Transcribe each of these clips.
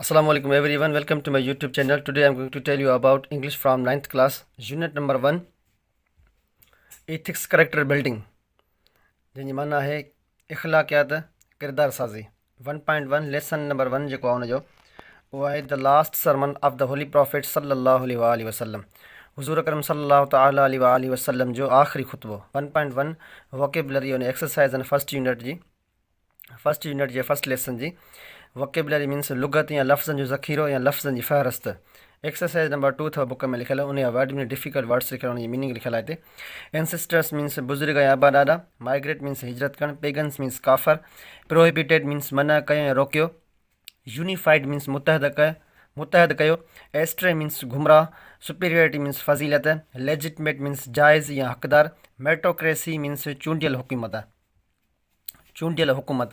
Assalamu alaikum everyone, welcome to my YouTube channel. Today I am going to tell you about English from 9th class, unit number 1, ethics character building. जिन माना है इखलाकियात किरदार साजी 1.1 lesson number 1 जेको आहे उनजो उहो आहे the last sermon of the holy prophet सल्लल्लाहु अलैहि वसल्लम हुज़ूर अकरम सल्लल्लाहु तआला अलैहि वसल्लम जो आखिरी खुतबो 1.1 vocabulary and exercise and first unit जे फर्स्ट लेसन जी वोकेबुलरी मीन्स लुगत या लफ़्ज़नि जो ज़ख़ीरो या लफ़्ज़नि जी फ़हरिस्त एक्सरसाइज नंबर 2 अथव बुक में लिखियल उन वर्ड में डिफ़िकल्ट वर्ड्स लिखियल उन मीनिंग लिखियल आहे हिते एंसेस्टर्स मीन्स बुज़ुर्ग या आबा ॾाॾा माइग्रेट मीन्स हिजरत करणु पेगन्स मीन्स काफ़र प्रोहिबिटेड मीन्स मना कयो या रोकियो यूनिफाइड मीन्स मुतहद कयो एस्ट्रे मीन्स गुमराह सुपीरियरिटी मीन्स फज़ीलत लेजिटमेट मीन्स जाइज़ या हक़दार मेरिटोक्रेसी मीन्स चूंडियल हुकूमत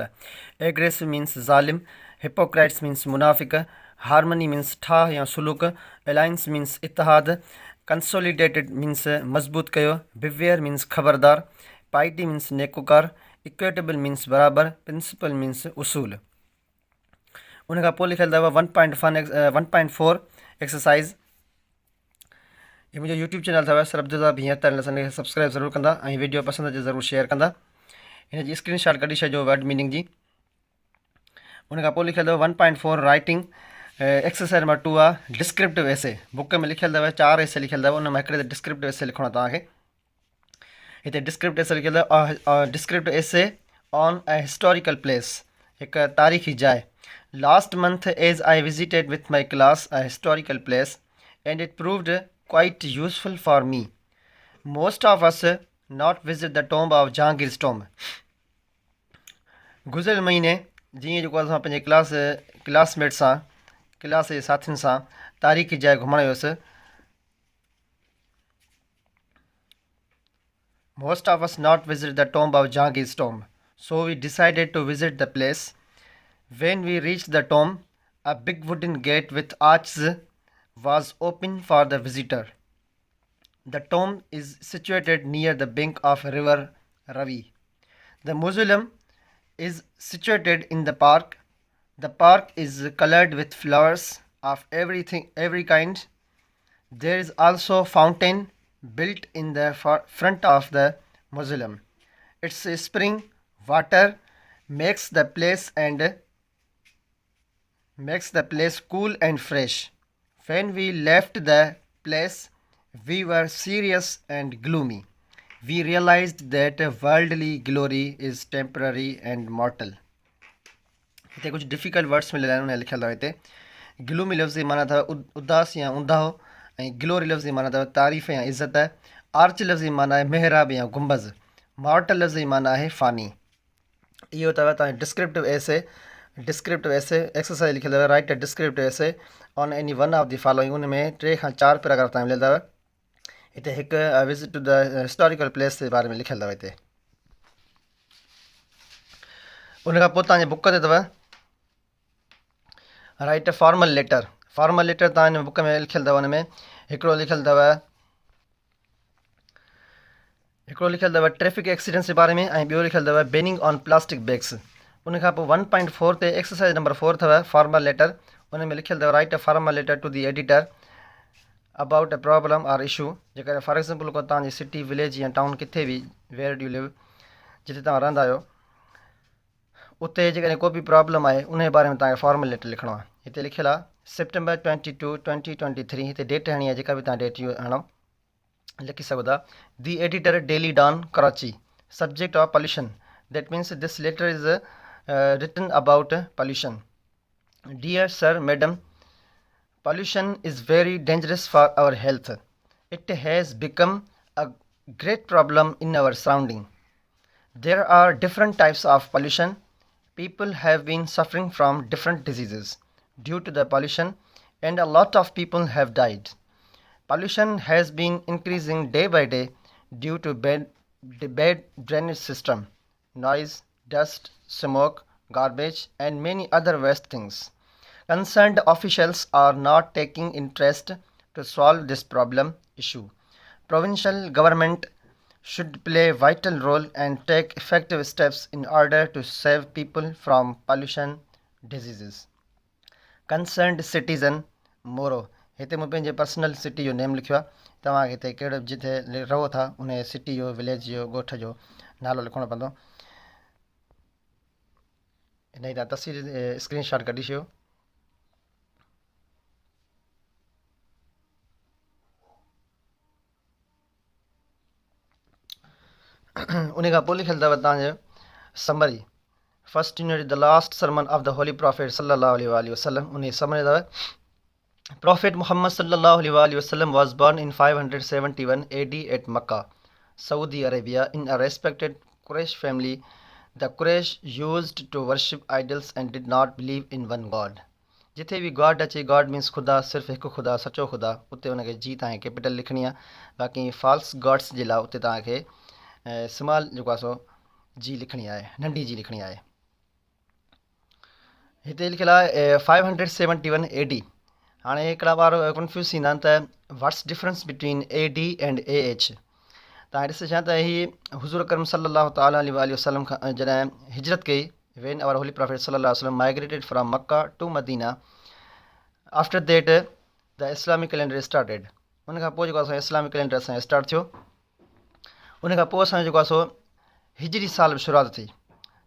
एग्रेसिव मीन्स ज़ालिम हिपोक्राइट्स मीन्स मुनाफिक हारमनी मीन्स ठाह या सुलूक अलायंस मीन्स इतिहाद कंसोलिडेटेड मीन्स मज़बूत कयो बिवेयर मीन्स ख़बरदार पाइटी मीन्स नेकोकार इक्वेटेबल मीन्स बराबर प्रिंसिपल मीन्स उसूल उन खां पोइ लिखियल अथव 1.4 एक्सरसाइज़ ये मुंहिंजो यूट्यूब चैनल अथव सरबजदा भीन अत्तरी लेसन खे सब्सक्राइब ज़रूरु कंदा ऐं वीडियो पसंदि अचे ज़रूरु शेयर कंदा हिन जी स्क्रीनशॉट कढी छॾिजो वर्ड मीनिंग जी उन खां पोइ लिखियल अथव 1.4 राइटिंग एक्सरसाइज नंबर 2 आहे डिस्क्रिप्टिव एसे बुक में लिखियल अथव 4 एसे लिखियल अथव उन मां हिकिड़े ते डिस्क्रिप्टिव एसे लिखणो आहे तव्हांखे हिते डिस्क्रिप्टिव एसे लिखियल अथव descriptive essay on a historical place हिकु तारीख़ी जाइ last month as I visited with my class a historical place and it proved quite useful for me most of us not visit the tomb of Jahangir tomb गुज़िरियल महीने जीअं जेको असां पंहिंजे classmate सां क्लास जे साथियुनि सां तारीख़ी जाइ घुमणु वियुसि most of us not visit the tomb of Jahangir tomb so we decided to visit the place when we reach the tomb a big wooden gate with arches was open for the visitor. The tomb is situated near the bank of river Ravi. The mausoleum is situated in the park. The park is colored with flowers of every kind. There is also a fountain built in the front of the mausoleum. Its spring water makes the place cool and fresh. When we left the place, we were serious and gloomy. We realized that worldly glory is temporary and mortal. हिते कुछ difficult words मिलियल आहिनि उन लिखियल अथव हिते gloomy लफ़्ज़ जी माना अथव उदास या ऊंदाहो ऐं ग्लोरी लफ़्ज़ जी माना अथव तारीफ़ या इज़त आर्च लफ़्ज़ जी माना आहे मेहराब या गुंबज़ मॉर्टल लफ़्ज़ जी माना आहे फ़ानी इहो अथव तव्हां डिस्क्रिप्टिव एसे एक्सरसाइज लिखियल अथव write a descriptive essay on any one of the following उन में 3 खां 4 पैराग्राफ तव्हां मिलियल अथव हिते हिकु visit to the historical place जे बारे में लिखियल अथव हिते उन खां पोइ तव्हांजे बुक ते अथव राइट अ फॉर्मल लेटर तव्हां हिन बुक में लिखियल अथव हुन में हिकिड़ो लिखियल अथव ट्रैफिक एक्सीडेंट्स जे बारे में ऐं ॿियो लिखियल अथव बैनिंग ऑन प्लास्टिक बैग्स उन खां पोइ 1.4 ते एक्सरसाइज नंबर 4 अथव फॉर्मल लेटर उन में लिखियल अथव write a formal letter to the editor about a problem और इशू जेकॾहिं फॉर एग्ज़ाम्पल को तव्हांजी सिटी विलेज या टाउन किथे बि वेयर डू लिव जिते तव्हां रहंदा आहियो उते जेकॾहिं को बि प्रॉब्लम आहे उन जे बारे में तव्हांखे फॉर्मल लेटर लिखणो आहे हिते लिखियल आहे सेप्टेंबर 22 2023 हिते डेट हणी आहे जेका बि तव्हां डेट हणो लिखी सघो था the editor daily Dawn Karachi subject of pollution that means this letter is written about pollution. Dear sir, madam, pollution is very dangerous for our health. It has become a great problem in our surrounding. There are different types of pollution. People have been suffering from different diseases due to the pollution and a lot of people have died. Pollution has been increasing day by day due to bad drainage system, noise, dust, smoke, garbage and many other waste things. Concerned officials are not taking interest to solve this problem issue. Provincial government should play a vital role and take effective steps in order to save people from pollution diseases. Concerned citizen मोरो। हिते मूं पंहिंजे personal city जो नेम लिखियो आहे। तव्हांखे हिते कहिड़ो जिथे रहो था उन सिटी जो, विलेज जो, ॻोठ जो नालो लिखणो पवंदो। हिन जी तव्हां तस्वीर स्क्रीनशॉट कढी छॾियो। उन खां पोइ लिखियलु अथव तव्हांजो summary. First unit the last sermon of the holy prophet सल्लल्लाहु अलैहि वसल्लम। उन समरी अथव Prophet Muhammad sallallahu alaihi wasallam was born in 571 AD at Makkah, Saudi Arabia, in a respected Quraysh family. The Quraysh used to worship idols and did not believe in one God. जिथे भी God अचे, God means खुदा, सिर्फ़ु हिकु खुदा, सचो खुदा, उते हुनखे जी तव्हांखे कैपिटल लिखणी आहे। बाक़ी फॉल्स गॉड्स जे लाइ उते तव्हांखे स्मॉल जेको आहे सो जी लिखणी आहे, नंढी जी लिखणी आहे। हिते लिखियलु आहे 571 AD। हाणे हिकिड़ा ॿार कंफ्यूज़ थींदा आहिनि त what's difference between AD and AH। तव्हां ॾिसो छा त हीअ हुज़ूर अकरम सल्लल्लाहु ताला अलैहि वसल्लम खां जॾहिं हिजरत कई, when our holy prophet sallallahu alaihi wasallam migrated from Makkah to Medina, after that the Islamic calendar started। उन खां पोइ जेको आहे इस्लामिक कैलेंडर असांजो स्टार्ट थियो। उन खां पोइ असांजो जेको आहे सो हिजरी साल बि शुरूआति थी,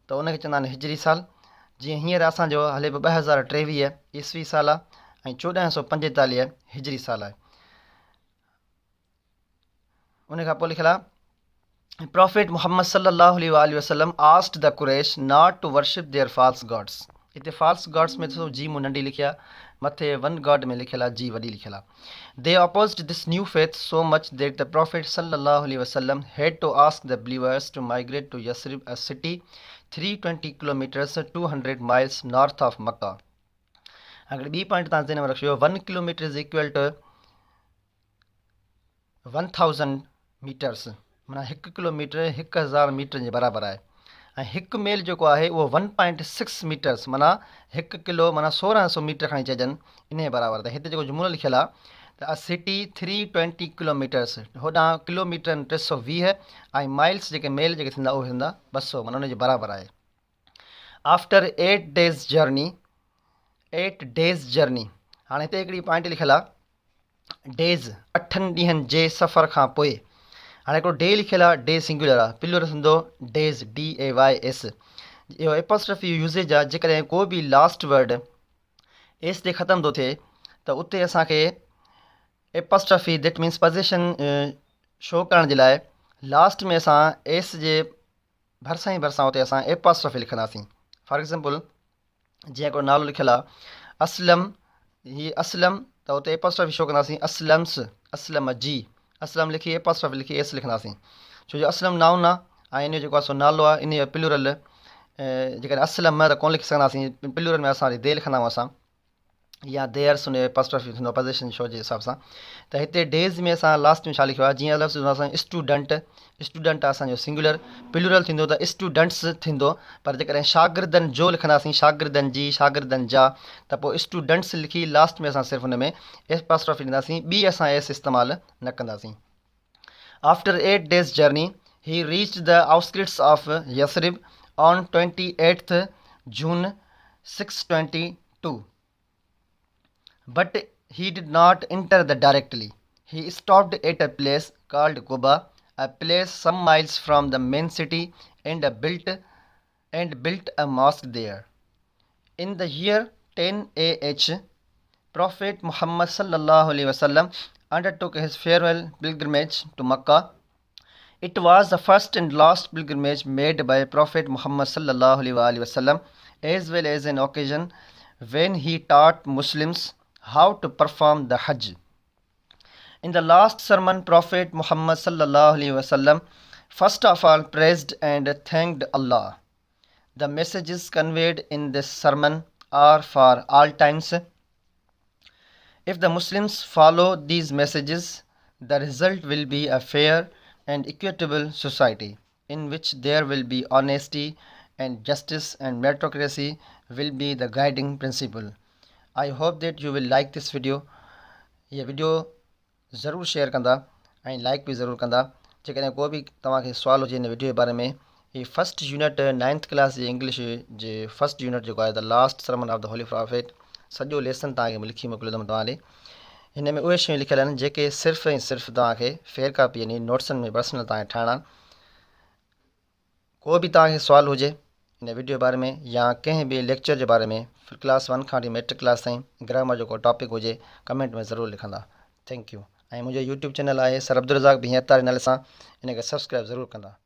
त उनखे चवंदा आहिनि हिजरी साल। जीअं हींअर असांजो हले पियो 2023 ईस्वी साल आहे ऐं 1445 हिजरी साल आहे। उन खां पोइ लिखियलु आहे Prophet Muhammad sallallahu alaihi wasallam asked the Quraysh not to worship their false gods। हिते false gods में ॾिसो जी मूं नंढी लिखी आहे, मथे one god में लिखियलु आहे जी वॾी लिखियलु आहे। They opposed this new faith so much that the Prophet sallallahu alaihi wasallam had to ask the believers to migrate to Yathrib, a city 320 kilometers 200 miles north of Makkah। अगर ॿी point तव्हां ज़हन में रखियो, 1 kilometre is equal to 1000 metres, माना 1 kilometre 1000 metre जे बराबरि आहे। ऐं 1 मील जेको आहे उहो 1.6 मीटर्स, माना 1 किलो माना 1600 मीटर खणी चइजनि, इन जे बराबरि। त हिते जेको जुमिलो लिखियलु आहे त अ सिटी 320 किलोमीटर्स, होॾां किलोमीटर 320 ऐं माइल्स जेके मेल जेके थींदा उहे थींदा 200, माना उन जे बराबरि आहे। After 8 days journey. हाणे हिते हिकिड़ी पॉइंट लिखियलु आहे डेज़, 8 ॾींहंनि जे सफ़र खां पोइ। हाणे हिकिड़ो डे लिखियलु आहे, डे सिंगुलर आहे, प्लूरल थींदो डेज़, DAYS। इहो एपोस्ट्रफी यूज़ेज आहे। जेकॾहिं को बि लास्ट वर्ड एस ते ख़तमु थो थिए त उते असांखे एपोस्ट्रफी दैट मीन्स पोज़ेशन शो करण जे लाइ लास्ट में असां एस जे भरिसां ई भरिसां उते असां एपोस्ट्रफी लिखंदासीं। फॉर एग्ज़ाम्पल जीअं हिकिड़ो नालो लिखियलु आहे असलम, हीअ असलम, त उते एपोस्ट्रफी शो कंदासीं असलम्स, असलम जी, असलम लिखी एपोस्ट्रफी लिखी एस लिखंदासीं, छो जो असलम नाउन आहे ऐं इन जो जेको आहे सो नालो आहे। इन जो प्लूरल जेकॾहिं असलम त कोन लिखी सघंदासीं, प्लूरल में असां वरी दे लिखंदा आहियूं असां, या देयर्स उन जो एपोस्ट्रफी थींदो पोज़ेशन शो जे हिसाब सां। त हिते डेज़ में असां लास्ट में छा लिखियो आहे, जीअं लफ़्ज़ असां स्टूडेंट, स्टूडेंट आहे असांजो सिंगुलर, प्लूरल थींदो त स्टूडेंट्स थींदो। पर जेकॾहिं शागिर्दनि जो लिखंदासीं, शागिर्दनि जी, शागिर्दनि जा, त पोइ स्टूडेंट्स लिखी लास्ट में असां सिर्फ़ु हुन में एपोस्ट्रफी ॾींदासीं, ॿी असां एस इस्तेमालु न कंदासीं। After 8 days journey he reached the outskirts of Yathrib on 28 June 622। But he did not enter the directly. He stopped at a place called Quba, a place some miles from the main city, and built a mosque there. In the year 10 AH, Prophet Muhammad sallallahu alaihi wasallam undertook his farewell pilgrimage to Makkah. It was the first and last pilgrimage made by Prophet Muhammad sallallahu alaihi wasallam, as well as an occasion when he taught Muslims how to perform the Hajj. In the last sermon, Prophet Muhammad sallallahu alaihi wasallam first of all praised and thanked Allah. The messages conveyed in this sermon are for all times. If the Muslims follow these messages, the result will be a fair and equitable society in which there will be honesty and justice, and meritocracy will be the guiding principle. I hope that you will like this video. ये video ज़रूरु share कंदा ऐं like बि ज़रूरु कंदा। जेकॾहिं को बि तव्हांखे सुवाल हुजे हिन वीडियो जे बारे में, हीअ फर्स्ट यूनिट 9th क्लास जे इंग्लिश जे फर्स्ट यूनिट जेको आहे the last sermon of the holy prophet सॼो लेसन तव्हांखे लिखी मोकिलींदुमि तव्हां ॾे। हिन में उहे शयूं लिखियल आहिनि जेके सिर्फ़ु ऐं सिर्फ़ु तव्हांखे फेयर कापी यानी नोट्सनि में पर्सनल तव्हांखे ठाहिणा। को बि तव्हांखे सुवाल हुजे हिन वीडियो बारे में या कंहिं बि लेक्चर जे बारे में, क्लास 1 खां वठी मैट्रिक क्लास ताईं ग्रामर जो को टॉपिक हुजे, कमेंट में ज़रूरु लिखंदा। Thank U. ऐं मुंहिंजो यूट्यूब चैनल आहे सर अब्दुल रज़ाक भीं अतारी नाले सां, हिन खे सब्सक्राइब ज़रूरु कंदा।